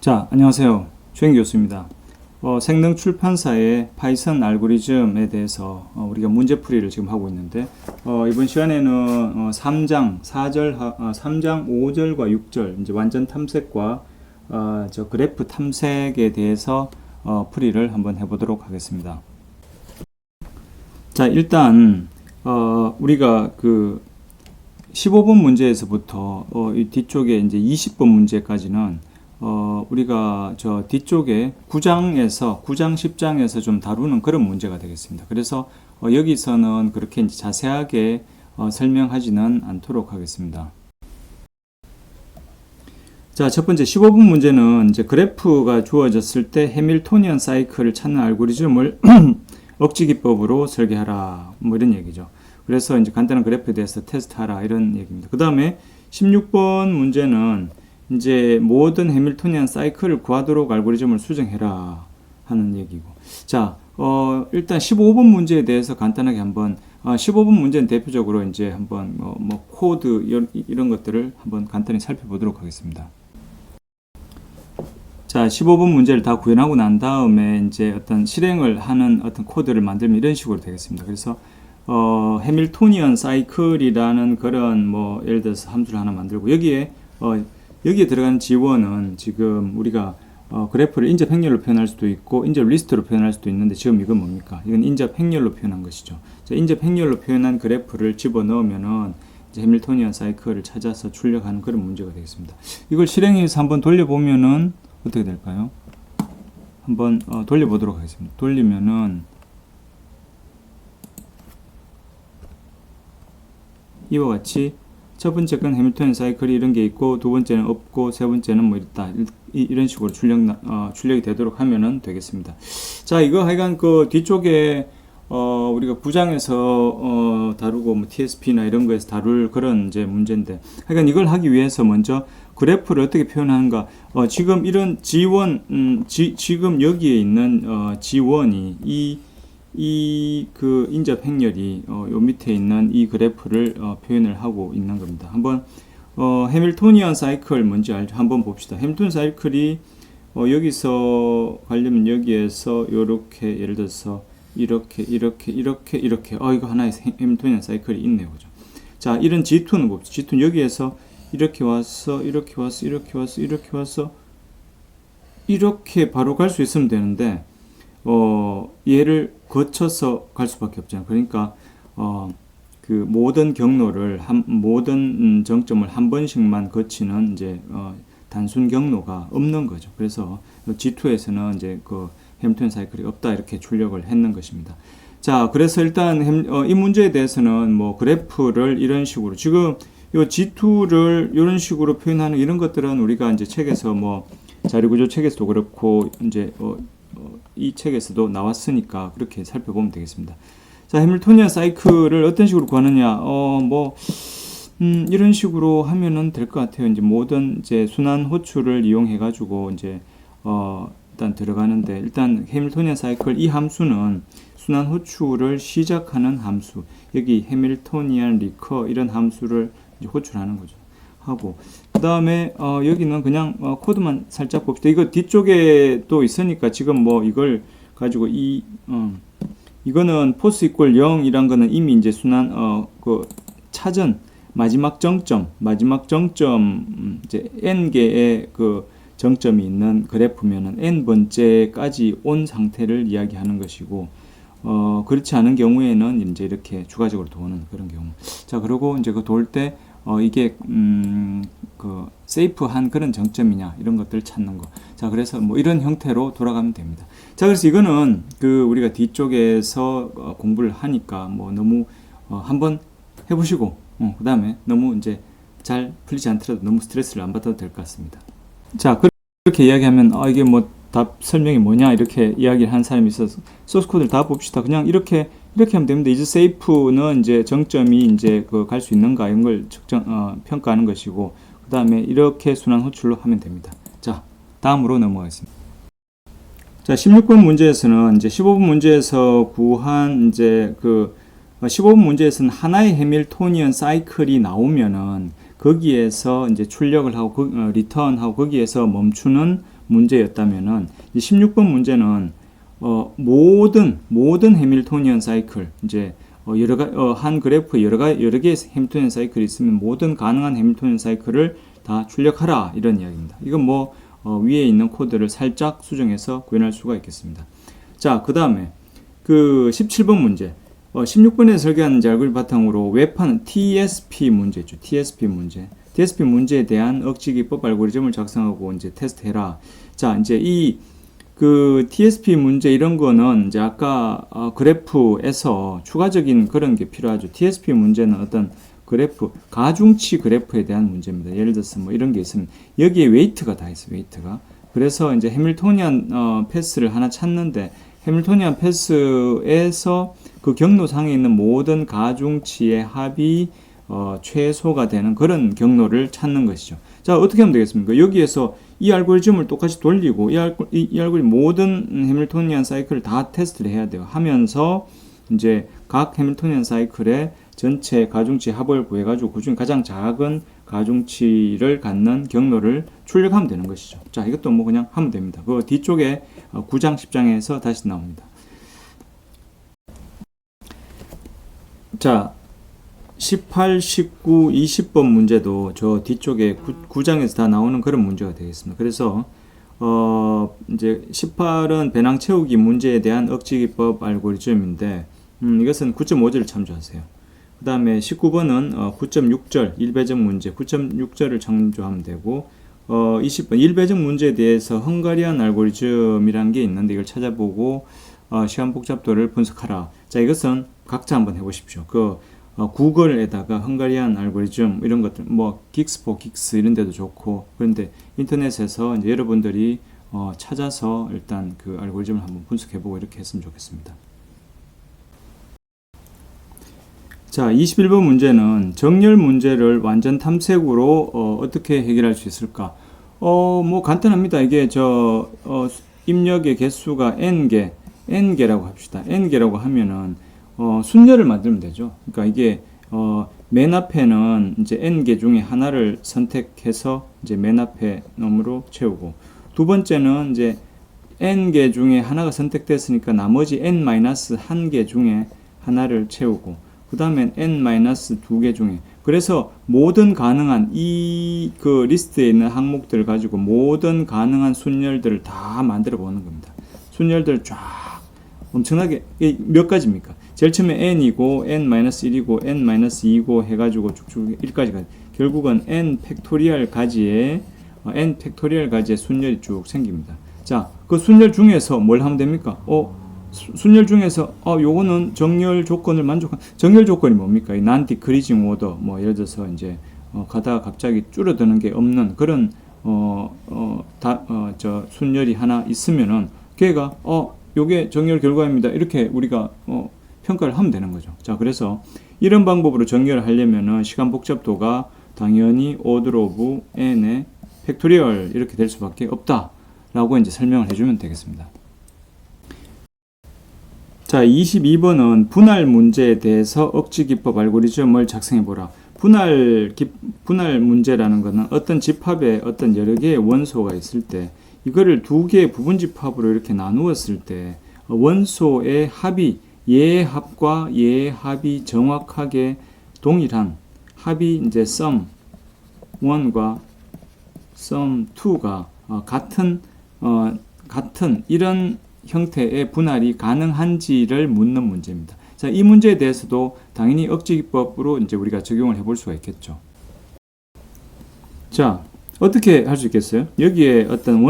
자, 안녕하세요. 최인 교수입니다. 생능 출판사의 파이썬 알고리즘에 대해서 우리가 문제풀이를 지금 하고 있는데 이번 시간에는 3장 5절과 6절 이제 완전 탐색과 저 그래프 탐색에 대해서 풀이를 한번 해보도록 하겠습니다. 자, 일단 우리가 그 15번 문제에서부터 이 뒤쪽에 이제 20번 문제까지는 우리가 저 뒤쪽에 9장, 10장에서 좀 다루는 그런 문제가 되겠습니다. 그래서 여기서는 그렇게 이제 자세하게 설명하지는 않도록 하겠습니다. 자, 첫 번째 15번 문제는 이제 그래프가 주어졌을 때 해밀토니언 사이클을 찾는 알고리즘을 억지 기법으로 설계하라. 뭐 이런 얘기죠. 그래서 이제 간단한 그래프에 대해서 테스트하라 이런 얘기입니다. 그 다음에 16번 문제는 이제 모든 해밀토니안 사이클을 구하도록 알고리즘을 수정해라 하는 얘기고. 자, 일단 15번 문제에 대해서 간단하게 한번 15번 문제는 대표적으로 이제 한번 뭐 코드 이런 것들을 한번 간단히 살펴보도록 하겠습니다. 자, 15번 문제를 다 구현하고 난 다음에 이제 어떤 실행을 하는 어떤 코드를 만들면 이런 식으로 되겠습니다. 그래서 해밀토니언 사이클이라는 그런 뭐 예를 들어서 함수를 하나 만들고 여기에 들어가는 지원은 지금 우리가 그래프를 인접 행렬로 표현할 수도 있고 인접 리스트로 표현할 수도 있는데 지금 이건 뭡니까? 이건 인접 행렬로 표현한 것이죠. 자, 인접 행렬로 표현한 그래프를 집어넣으면은 이제 해밀토니언 사이클을 찾아서 출력하는 그런 문제가 되겠습니다. 이걸 실행해서 한번 돌려보면은 어떻게 될까요? 한번 돌려보도록 하겠습니다. 돌리면은 이와 같이 첫 번째 건 해밀토니언 사이클이 이런 게 있고 두 번째는 없고 세 번째는 뭐 있다 이런 식으로 출력이 되도록 하면은 되겠습니다. 자, 이거 하여간 그 뒤쪽에 우리가 9장에서 다루고 뭐 TSP나 이런 거에서 다룰 그런 이제 문제인데 하여간 이걸 하기 위해서 먼저 그래프를 어떻게 표현하는가 지금 이런 지원 지금 여기에 있는 지원이 이 그 인접 행렬이 요 밑에 있는 이 그래프를 표현을 하고 있는 겁니다. 한번 해밀토니언 사이클 뭔지 한번 봅시다. 해밀토니언 사이클이 여기서 가려면 여기에서 요렇게 예를 들어서 이렇게 이거 하나의 해밀토니언 사이클이 있네요. 그죠? 자, 이런 G2는 봅시다. G2는 여기에서 이렇게 와서 이렇게 바로 갈 수 있으면 되는데 얘를 거쳐서 갈 수밖에 없잖아요. 그러니까 그 모든 경로를 모든 정점을 한 번씩만 거치는 이제 단순 경로가 없는 거죠. 그래서 G2에서는 이제 그 해밀토니언 사이클이 없다 이렇게 출력을 했는 것입니다. 자, 그래서 일단 이 문제에 대해서는 뭐 그래프를 이런 식으로 지금 요 G2를 이런 식으로 표현하는 이런 것들은 우리가 이제 책에서 뭐 자료구조 책에서도 그렇고 이제 이 책에서도 나왔으니까 그렇게 살펴보면 되겠습니다. 자, 해밀토니언 사이클을 어떤 식으로 구하느냐? 이런 식으로 하면은 될 것 같아요. 이제 모든 이제 순환 호출을 이용해 가지고 이제 일단 들어가는데 일단 해밀토니언 사이클 이 함수는 순환 호출을 시작하는 함수. 여기 해밀토니언 리커 이런 함수를 이제 호출하는 거죠. 하고 그 다음에 여기는 그냥 코드만 살짝 봅시다. 이거 뒤쪽에 또 있으니까 지금 뭐 이걸 가지고 이거는 포스 이퀄 0이란 거는 이미 이제 순환 그 차전 마지막 정점 이제 n 개의 그 정점이 있는 그래프면은 n 번째까지 온 상태를 이야기하는 것이고 그렇지 않은 경우에는 이제 이렇게 추가적으로 도는 그런 경우. 자, 그리고 이제 그 돌 때 이게 그 세이프한 그런 정점이냐 이런 것들을 찾는 거. 자, 그래서 뭐 이런 형태로 돌아가면 됩니다. 자, 그래서 이거는 그 우리가 뒤쪽에서 공부를 하니까 뭐 너무 한번 해보시고 그 다음에 너무 이제 잘 풀리지 않더라도 너무 스트레스를 안 받아도 될 것 같습니다. 자, 그렇게 이야기하면 이게 뭐 답 설명이 뭐냐 이렇게 이야기를 하는 사람이 있어서 소스 코드를 다 봅시다. 그냥 이렇게 하면 됩니다. 이제 세이프는 이제 정점이 이제 그 갈 수 있는가 이런 걸 평가하는 것이고 그 다음에 이렇게 순환 호출로 하면 됩니다. 자, 다음으로 넘어가겠습니다. 자, 16번 문제에서는 이제 15번 문제에서 구한 이제 그 15번 문제에서는 하나의 해밀토니언 사이클이 나오면은 거기에서 이제 출력을 하고 리턴하고 거기에서 멈추는 문제였다면은 16번 문제는 모든 해밀토니언 사이클 이제 한 그래프에 여러 개의 해밀토니언 사이클이 있으면 모든 가능한 해밀토니언 사이클을 다 출력하라 이런 이야기입니다. 이건 위에 있는 코드를 살짝 수정해서 구현할 수가 있겠습니다. 자, 그 다음에 그 17번 문제 16번에 설계한 알고리즘 바탕으로 웹하는 TSP 문제죠. TSP 문제. TSP 문제에 대한 억지기법 알고리즘을 작성하고 이제 테스트해라. 자, 이제 그 TSP 문제 이런 거는 이제 아까 그래프에서 추가적인 그런 게 필요하죠. TSP 문제는 어떤 그래프, 가중치 그래프에 대한 문제입니다. 예를 들어서 이런 게 있으면 여기에 웨이트가 다 있어요. 웨이트가. 그래서 이제 해밀토니안 패스를 하나 찾는데 해밀토니안 패스에서 그 경로상에 있는 모든 가중치의 합이 최소가 되는 그런 경로를 찾는 것이죠. 자, 어떻게 하면 되겠습니까? 여기에서 이 알고리즘을 똑같이 돌리고 이 알고리즘 모든 해밀토니안 사이클을 다 테스트를 해야 돼요. 하면서 이제 각 해밀토니안 사이클의 전체 가중치 합을 구해가지고 그중에 가장 작은 가중치를 갖는 경로를 출력하면 되는 것이죠. 자, 이것도 그냥 하면 됩니다. 그 뒤쪽에 9장, 10장에서 다시 나옵니다. 자, 18, 19, 20번 문제도 저 뒤쪽에 9장에서 다 나오는 그런 문제가 되겠습니다. 그래서 이제 18은 배낭 채우기 문제에 대한 억지기법 알고리즘인데 이것은 9.5절을 참조하세요. 그 다음에 19번은 9.6절 1배적 문제 9.6절을 참조하면 되고 20번 1배적 문제에 대해서 헝가리안 알고리즘이라는 게 있는데 이걸 찾아보고 시간 복잡도를 분석하라. 자, 이것은 각자 한번 해보십시오. 구글에다가 헝가리안 알고리즘 이런 것들 긱스4 긱스 이런 데도 좋고 그런데 인터넷에서 이제 여러분들이 찾아서 일단 그 알고리즘을 한번 분석해보고 이렇게 했으면 좋겠습니다. 자, 21번 문제는 정렬 문제를 완전 탐색으로 어떻게 해결할 수 있을까? 간단합니다. 이게 입력의 개수가 n개라고 합시다. n개라고 하면은 순열을 만들면 되죠. 그러니까 이게 맨 앞에는 이제 n개 중에 하나를 선택해서 이제 맨 앞에 놈으로 채우고 두 번째는 이제 n개 중에 하나가 선택됐으니까 나머지 n-1개 중에 하나를 채우고 그 다음엔 n-2개 중에 그래서 모든 가능한 그 리스트에 있는 항목들을 가지고 모든 가능한 순열들을 다 만들어 보는 겁니다. 순열들 쫙 엄청나게 몇 가지입니까? 제일 처음에 n이고 n-1이고 n-2고 해가지고 쭉쭉 1까지 가요. 결국은 n 팩토리얼 가지의 순열이 쭉 생깁니다. 자, 그 순열 중에서 뭘 하면 됩니까? 순열 중에서 요거는 정렬 조건을 정렬 조건이 뭡니까? non decreasing order 예를 들어서 이제 가다가 갑자기 줄어드는 게 없는 그런 순열이 하나 있으면은 걔가 요게 정렬 결과입니다. 이렇게 우리가 평가를 하면 되는 거죠. 자, 그래서 이런 방법으로 정렬을 하려면은 시간 복잡도가 당연히 order of n의 팩토리얼 이렇게 될 수밖에 없다라고 이제 설명을 해주면 되겠습니다. 자, 22번은 분할 문제에 대해서 억지기법 알고리즘을 작성해보라. 분할 문제라는 것은 어떤 집합에 어떤 여러 개의 원소가 있을 때 이거를 두 개의 부분 집합으로 이렇게 나누었을 때 원소의 합이 얘의 합과 얘의 합이 정확하게 동일한 합이 이제 sum 1과 sum 2가 같은 이런 형태의 분할이 가능한지를 묻는 문제입니다. 자, 이 문제에 대해서도 당연히 억지기법으로 이제 우리가 적용을 해볼 수가 있겠죠. 자, 어떻게 할 수 있겠어요? 여기에 어떤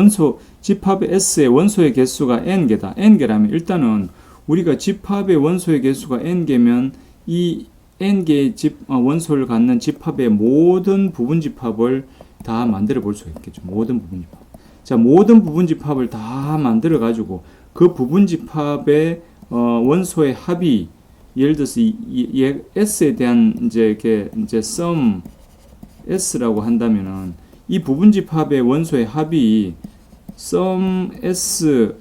집합의 S의 원소의 개수가 n개다. n개라면 일단은 우리가 집합의 원소의 개수가 n개면 이 n개의 원소를 갖는 집합의 모든 부분 집합을 다 만들어 볼 수가 있겠죠. 모든 부분 집합. 자, 모든 부분 집합을 다 만들어 가지고 그 부분 집합의 원소의 합이 예를 들어서 S에 대한 이제 sum S라고 한다면은 이 부분 집합의 원소의 합이 sum S의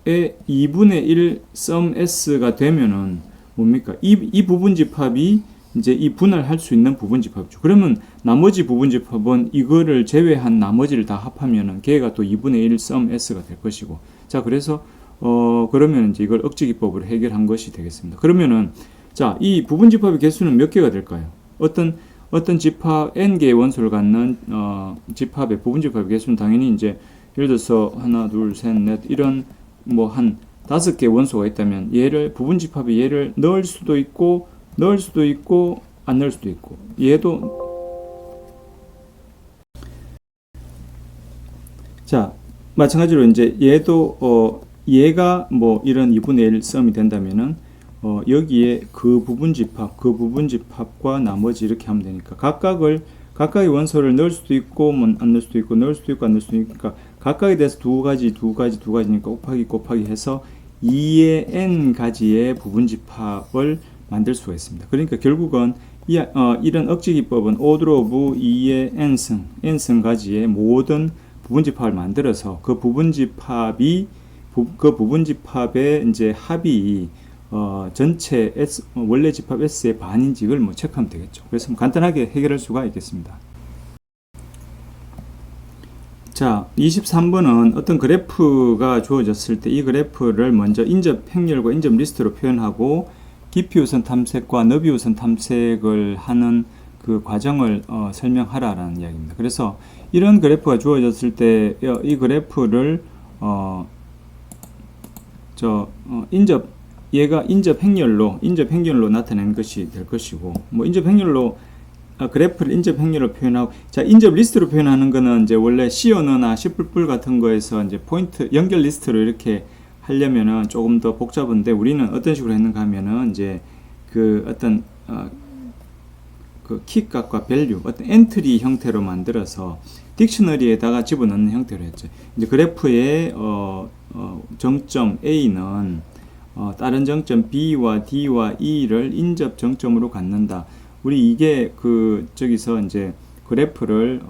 2분의 1 sum S가 되면은 뭡니까? 이 부분 집합이 이제 이 분할할 수 있는 부분집합이죠. 그러면 나머지 부분집합은 이거를 제외한 나머지를 다 합하면은 걔가 또 2분의 1 sum s가 될 것이고. 자, 그래서 그러면 이제 이걸 억지기법으로 해결한 것이 되겠습니다. 그러면은 자, 이 부분집합의 개수는 몇 개가 될까요? 어떤 집합 n개의 원소를 갖는 집합의 부분집합의 개수는 당연히 이제 예를 들어서 하나, 둘, 셋, 넷 이런 뭐 한 5개의 원소가 있다면 얘를 부분집합에 얘를 넣을 수도 있고 안 넣을 수도 있고 얘도 자 마찬가지로 이제 얘도 얘가 뭐 이런 2분의 1 썸이 된다면은 여기에 그 부분집합과 나머지 이렇게 하면 되니까 각각의 원소를 넣을 수도 있고 뭐 안 넣을 수도 있고 넣을 수도 있고 안 넣을 수도 있으니까 각각에 대해서 두 가지니까 곱하기 해서 2의 n 가지의 부분집합을 만들 수가 있습니다. 그러니까 결국은 이런 억지기법은 order of 2의 n승 가지의 모든 부분집합을 만들어서 그 부분집합의 이제 합이 전체 S, 원래 집합 S의 반인지 이걸 뭐 체크하면 되겠죠. 그래서 간단하게 해결할 수가 있겠습니다. 자, 23번은 어떤 그래프가 주어졌을 때 이 그래프를 먼저 인접 행렬과 인접 리스트로 표현하고 깊이 우선 탐색과 너비 우선 탐색을 하는 그 과정을 설명하라라는 이야기입니다. 그래서 이런 그래프가 주어졌을 때 이 그래프를 얘가 인접 행렬로 나타내는 것이 될 것이고, 뭐 인접 행렬로 그래프를 인접 행렬로 표현하고, 자 인접 리스트로 표현하는 거는 이제 원래 C 언어나 C++ 같은 거에서 이제 포인트 연결 리스트로 이렇게 하려면은 조금 더 복잡한데, 우리는 어떤 식으로 했는가 하면은 이제 그 어떤 그 키값과 밸류 어떤 엔트리 형태로 만들어서 딕셔너리에다가 집어넣는 형태로 했죠. 이제 그래프의 정점 A는 다른 정점 B와 D와 E를 인접 정점으로 갖는다. 우리 이게 저기서 이제 그래프를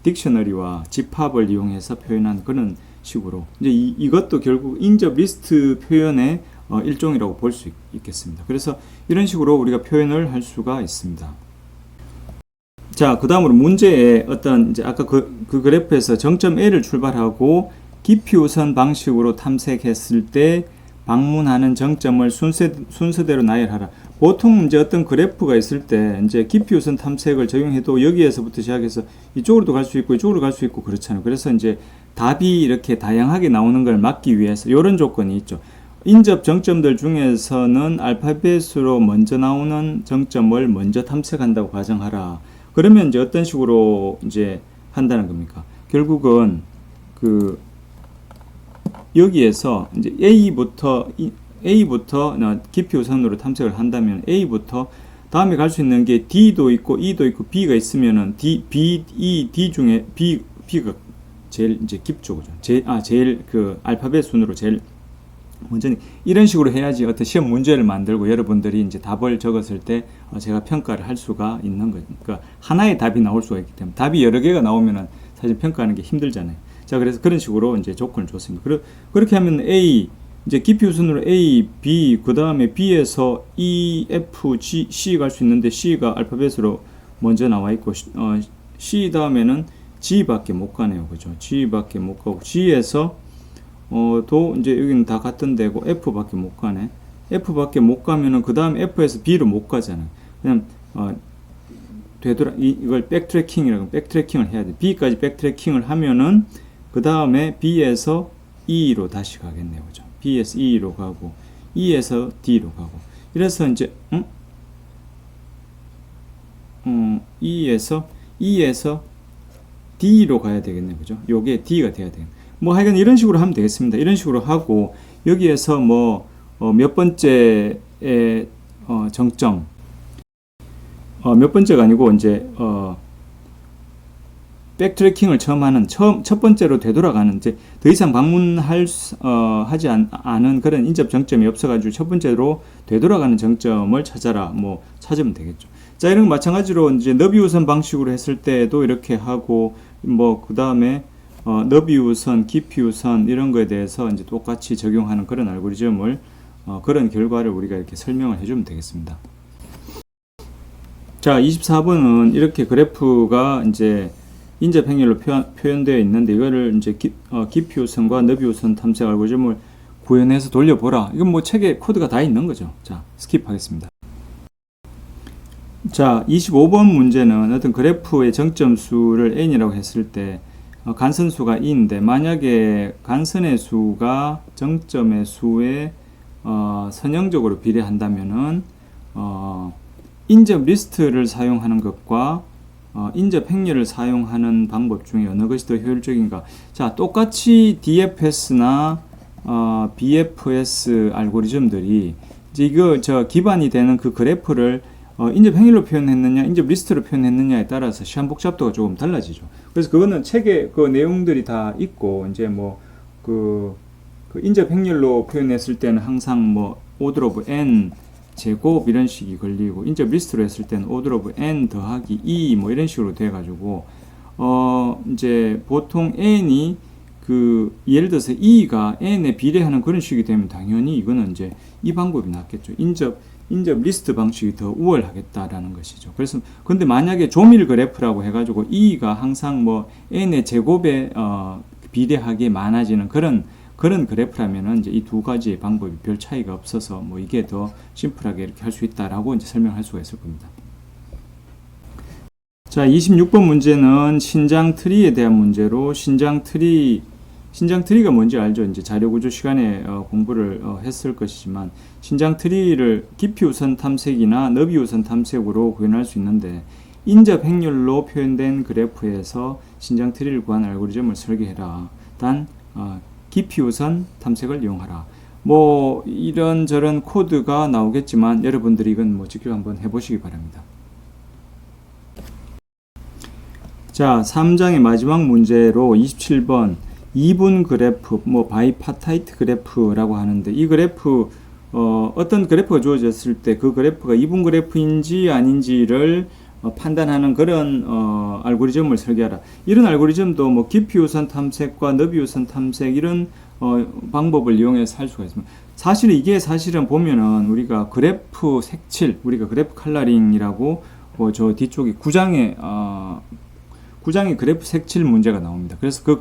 딕셔너리와 집합을 이용해서 표현한 그런 식으로 이제 이것도 결국 인접 리스트 표현의 일종이라고 볼 수 있겠습니다. 그래서 이런 식으로 우리가 표현을 할 수가 있습니다. 자, 그 다음으로 문제에 어떤 이제 아까 그 그래프에서 정점 A를 출발하고 깊이 우선 방식으로 탐색했을 때 방문하는 정점을 순서대로 나열하라. 보통 이제 어떤 그래프가 있을 때 이제 깊이 우선 탐색을 적용해도 여기에서부터 시작해서 이쪽으로도 갈 수 있고 이쪽으로 갈 수 있고 그렇잖아요. 그래서 이제 답이 이렇게 다양하게 나오는 걸 막기 위해서 이런 조건이 있죠. 인접 정점들 중에서는 알파벳으로 먼저 나오는 정점을 먼저 탐색한다고 가정하라. 그러면 이제 어떤 식으로 이제 한다는 겁니까? 결국은 여기에서 이제 A부터 깊이 우선으로 탐색을 한다면 A부터 다음에 갈 수 있는 게 D도 있고 E도 있고 B가 있으면은 D 중에 B가 제일 이제 깊죠, 그죠? 제일 그 알파벳 순으로 제일 먼저 이런 식으로 해야지 어떤 시험 문제를 만들고 여러분들이 이제 답을 적었을 때 제가 평가를 할 수가 있는 거죠. 그러니까 하나의 답이 나올 수가 있기 때문에 답이 여러 개가 나오면은 사실 평가하는 게 힘들잖아요. 자, 그래서 그런 식으로 이제 조건을 줬습니다. 그렇게 하면 A, 이제 깊이 우선으로 A, B, 그 다음에 B에서 E, F, G, C 갈 수 있는데 C가 알파벳으로 먼저 나와 있고, C 다음에는 G밖에 못 가네요. 그죠? G밖에 못 가고, G에서, 도 이제 여기는 다 같은 데고, F밖에 못 가네. F밖에 못 가면은 그 다음 F에서 B로 못 가잖아요. 그냥, 이걸 백트래킹을 해야 돼. B까지 백트래킹을 하면은, 그 다음에 B에서 E로 다시 가겠네요. 그죠? B에서 E로 가고, E에서 D로 가고. 이래서 이제, E에서 D로 가야 되겠네요. 그죠? 요게 D가 돼야 돼요. 뭐 하여간 이런 식으로 하면 되겠습니다. 이런 식으로 하고, 여기에서 뭐, 몇 번째의, 정점, 몇 번째가 아니고, 이제, 백트래킹을 처음 하는 첫 번째로 되돌아가는 이제 더 이상 하지 않은 그런 인접 정점이 없어가지고 첫 번째로 되돌아가는 정점을 찾아라. 뭐 찾으면 되겠죠. 자, 이런 거 마찬가지로 이제 너비 우선 방식으로 했을 때도 이렇게 하고 뭐 그 다음에 너비 우선, 깊이 우선 이런 거에 대해서 이제 똑같이 적용하는 그런 알고리즘을 그런 결과를 우리가 이렇게 설명을 해주면 되겠습니다. 자, 24번은 이렇게 그래프가 이제 인접 행렬로 표현되어 있는데 이거를 이제 깊이 우선과 너비 우선 탐색 알고리즘을 구현해서 돌려보라. 이건 뭐 책에 코드가 다 있는 거죠. 자, 스킵하겠습니다. 자, 25번 문제는 어떤 그래프의 정점수를 n이라고 했을 때 간선수가 2인데 만약에 간선의 수가 정점의 수에 선형적으로 비례한다면은 인접 리스트를 사용하는 것과 인접 행렬을 사용하는 방법 중에 어느 것이 더 효율적인가? 자, 똑같이 DFS나 BFS 알고리즘들이 이제 이거 기반이 되는 그 그래프를 인접 행렬로 표현했느냐, 인접 리스트로 표현했느냐에 따라서 시한 복잡도가 조금 달라지죠. 그래서 그거는 책에 그 내용들이 다 있고, 이제 뭐, 그 인접 행렬로 표현했을 때는 항상 뭐, order of n 제곱 이런 식이 걸리고, 인접 리스트로 했을 때는 order of n 더하기 2 뭐 이런 식으로 돼가지고, 이제 보통 n이 예를 들어서 2가 n에 비례하는 그런 식이 되면 당연히 이거는 이제 이 방법이 낫겠죠. 인접 리스트 방식이 더 우월하겠다라는 것이죠. 그래서 근데 만약에 조밀 그래프라고 해가지고 2가 항상 뭐 n의 제곱에 비례하게 많아지는 그런 그래프라면은 이제 이 두 가지 방법이 별 차이가 없어서 뭐 이게 더 심플하게 이렇게 할 수 있다라고 이제 설명할 수가 있을 겁니다. 자, 26번 문제는 신장 트리에 대한 문제로 신장 트리가 뭔지 알죠? 이제 자료구조 시간에 공부를 했을 것이지만 신장 트리를 깊이 우선 탐색이나 너비 우선 탐색으로 구현할 수 있는데 인접 행렬로 표현된 그래프에서 신장 트리를 구하는 알고리즘을 설계해라. 단 깊이 우선 탐색을 이용하라. 뭐 이런저런 코드가 나오겠지만 여러분들이 이건 뭐 직접 한번 해보시기 바랍니다. 자, 3장의 마지막 문제로 27번 2분 그래프, 뭐 바이파타이트 그래프라고 하는데 이 그래프 어떤 그래프가 주어졌을 때 그 그래프가 2분 그래프인지 아닌지를 판단하는 그런 알고리즘을 설계하라. 이런 알고리즘도 뭐 깊이 우선 탐색과 너비 우선 탐색 이런 방법을 이용해서 할 수가 있습니다. 사실 이게 사실은 보면은 우리가 그래프 색칠, 우리가 그래프 컬러링이라고 저 뒤쪽에 9장에 그래프 색칠 문제가 나옵니다. 그래서 그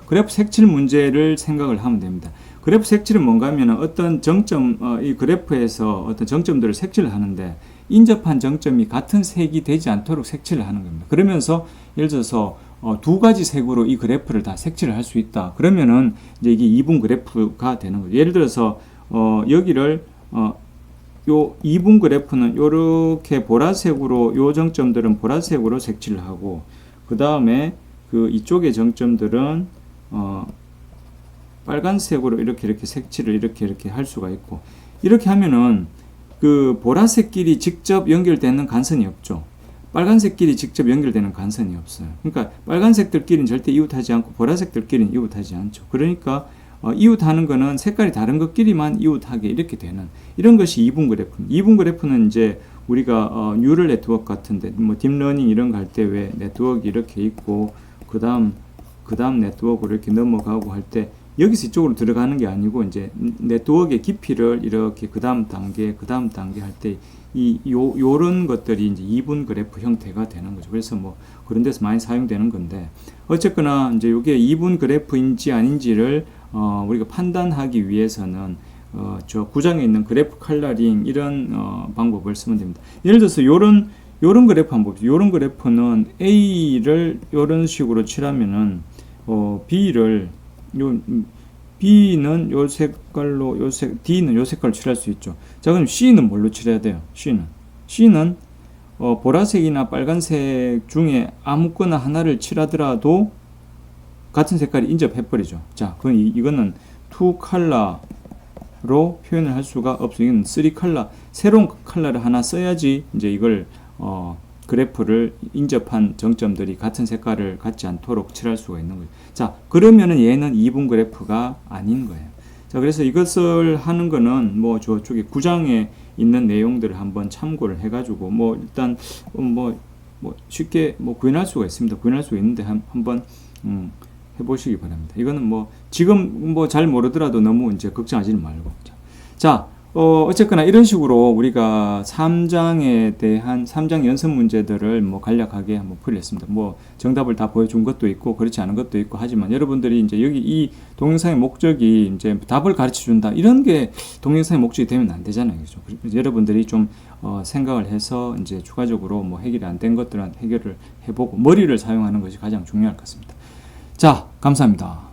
그래프 색칠 문제를 생각을 하면 됩니다. 그래프 색칠은 뭔가 하면 어떤 정점, 이 그래프에서 어떤 정점들을 색칠을 하는데 인접한 정점이 같은 색이 되지 않도록 색칠을 하는 겁니다. 그러면서 예를 들어서 두 가지 색으로 이 그래프를 다 색칠을 할 수 있다. 그러면은 이제 이게 2분 그래프가 되는 거죠. 예를 들어서 여기를 요 2분 그래프는 요렇게 보라색으로 요 정점들은 보라색으로 색칠을 하고 그 다음에 이쪽의 정점들은 빨간색으로 이렇게 색칠을 이렇게 할 수가 있고 이렇게 하면은 그 보라색끼리 직접 연결되는 간선이 없죠. 빨간색끼리 직접 연결되는 간선이 없어요. 그러니까 빨간색들끼리는 절대 이웃하지 않고 보라색들끼리는 이웃하지 않죠. 그러니까 이웃하는 거는 색깔이 다른 것끼리만 이웃하게 이렇게 되는 이런 것이 2분 그래프입니다. 2분 그래프는 이제 우리가 뉴럴 네트워크 같은데 뭐 딥러닝 이런 거 할 때 왜 네트워크 이렇게 있고 그 다음 네트워크로 이렇게 넘어가고 할 때 여기서 이쪽으로 들어가는 게 아니고 이제 네트워크의 깊이를 이렇게 그 다음 단계 할 때 요런 것들이 이제 2분 그래프 형태가 되는 거죠. 그래서 뭐 그런 데서 많이 사용되는 건데 어쨌거나 이제 요게 2분 그래프인지 아닌지를 우리가 판단하기 위해서는 저 9장에 있는 그래프 컬러링 이런 방법을 쓰면 됩니다. 예를 들어서 요런 그래프 한번 봅시다. 요런 그래프는 A를 요런 식으로 칠하면은 B는 요 색깔로 D는 요 색깔로 칠할 수 있죠. 자, 그럼 C는 뭘로 칠해야 돼요? C는 보라색이나 빨간색 중에 아무거나 하나를 칠하더라도 같은 색깔이 인접해버리죠. 자, 그럼 이거는 2컬러로 표현을 할 수가 없어요. 이건 3컬러, 새로운 컬러를 하나 써야지 이제 이걸 그래프를 인접한 정점들이 같은 색깔을 갖지 않도록 칠할 수가 있는 거예요. 자, 그러면은 얘는 2분 그래프가 아닌 거예요. 자, 그래서 이것을 하는 거는 뭐 저쪽에 9장에 있는 내용들을 한번 참고를 해가지고 뭐 일단 뭐 쉽게 뭐 구현할 수가 있습니다. 구현할 수 있는데 한번 해보시기 바랍니다. 이거는 뭐 지금 뭐 잘 모르더라도 너무 이제 걱정하지는 말고. 자, 어쨌거나 이런 식으로 우리가 3장에 대한 3장 연습 문제들을 뭐 간략하게 한번 풀이했습니다. 뭐 정답을 다 보여준 것도 있고 그렇지 않은 것도 있고 하지만 여러분들이 이제 여기 이 동영상의 목적이 이제 답을 가르쳐 준다 이런 게 동영상의 목적이 되면 안 되잖아요. 그죠? 그래서 여러분들이 좀 생각을 해서 이제 추가적으로 뭐 해결이 안 된 것들은 해결을 해보고 머리를 사용하는 것이 가장 중요할 것 같습니다. 자, 감사합니다.